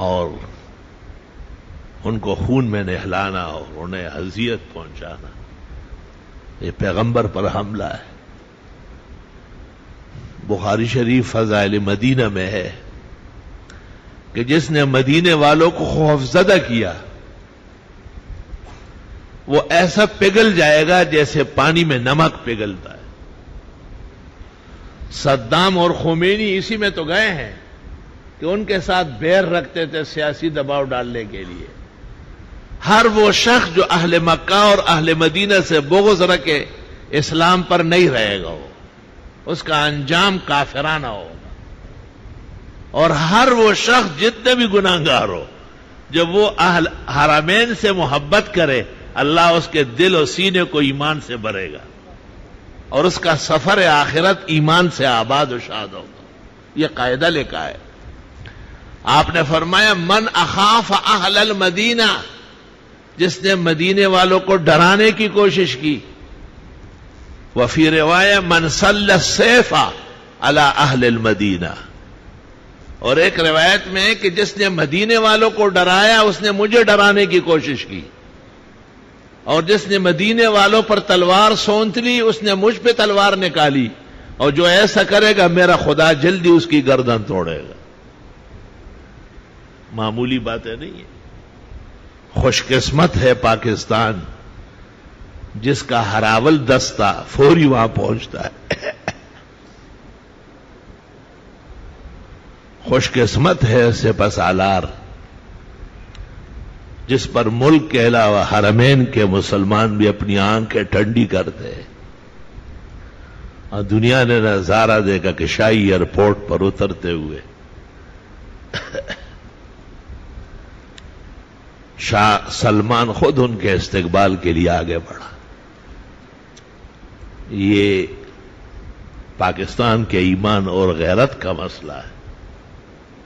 اور ان کو خون میں نہلانا اور انہیں اذیت پہنچانا، یہ پیغمبر پر حملہ ہے۔ بخاری شریف فضائل مدینہ میں ہے کہ جس نے مدینے والوں کو خوفزدہ کیا وہ ایسا پگھل جائے گا جیسے پانی میں نمک پگھلتا ہے۔ صدام اور خمینی اسی میں تو گئے ہیں کہ ان کے ساتھ بیر رکھتے تھے سیاسی دباؤ ڈالنے کے لیے۔ ہر وہ شخص جو اہل مکہ اور اہل مدینہ سے بغض رکھے اسلام پر نہیں رہے گا، وہ اس کا انجام کافرانہ ہوگا۔ اور ہر وہ شخص جتنے بھی گناہگار ہو جب وہ اہل حرمین سے محبت کرے، اللہ اس کے دل و سینے کو ایمان سے بھرے گا اور اس کا سفر آخرت ایمان سے آباد و شاد ہوگا۔ یہ قاعدہ لکھا ہے۔ آپ نے فرمایا من اخاف اہل المدینہ، جس نے مدینے والوں کو ڈرانے کی کوشش کی، وفی روایہ من صلی السیف علی اہل المدینہ، اور ایک روایت میں ہے کہ جس نے مدینے والوں کو ڈرایا اس نے مجھے ڈرانے کی کوشش کی، اور جس نے مدینے والوں پر تلوار سونت لی اس نے مجھ پہ تلوار نکالی، اور جو ایسا کرے گا میرا خدا جلدی اس کی گردن توڑے گا۔ معمولی باتیں نہیں ہیں۔ خوش قسمت ہے پاکستان جس کا ہراول دستہ فوری وہاں پہنچتا ہے۔ خوش قسمت ہے سپہ سالار جس پر ملک کے علاوہ حرمین کے مسلمان بھی اپنی آنکھیں ٹھنڈی کرتے ہیں، اور دنیا نے نظارہ دیکھا کہ شاہی ایئرپورٹ پر اترتے ہوئے شاہ سلمان خود ان کے استقبال کے لیے آگے بڑھا۔ یہ پاکستان کے ایمان اور غیرت کا مسئلہ ہے،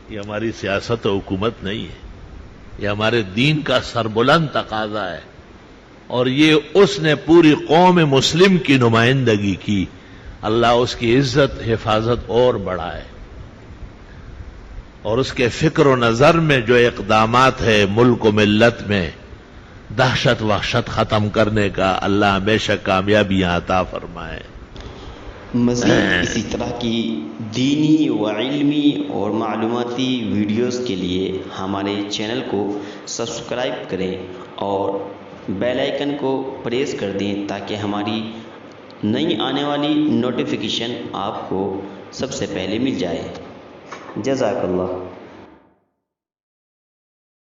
یہ ہماری سیاست و حکومت نہیں ہے، یہ ہمارے دین کا سربلند تقاضا ہے، اور یہ اس نے پوری قوم مسلم کی نمائندگی کی۔ اللہ اس کی عزت حفاظت اور بڑھائے، اور اس کے فکر و نظر میں جو اقدامات ہے ملک و ملت میں دہشت وحشت ختم کرنے کا، اللہ ہمیشہ کامیابیاں عطا فرمائے۔ مزید اسی طرح کی دینی و علمی اور معلوماتی ویڈیوز کے لیے ہمارے چینل کو سبسکرائب کریں اور بیل آئیکن کو پریس کر دیں تاکہ ہماری نئی آنے والی نوٹیفیکیشن آپ کو سب سے پہلے مل جائے۔ جزاک اللہ۔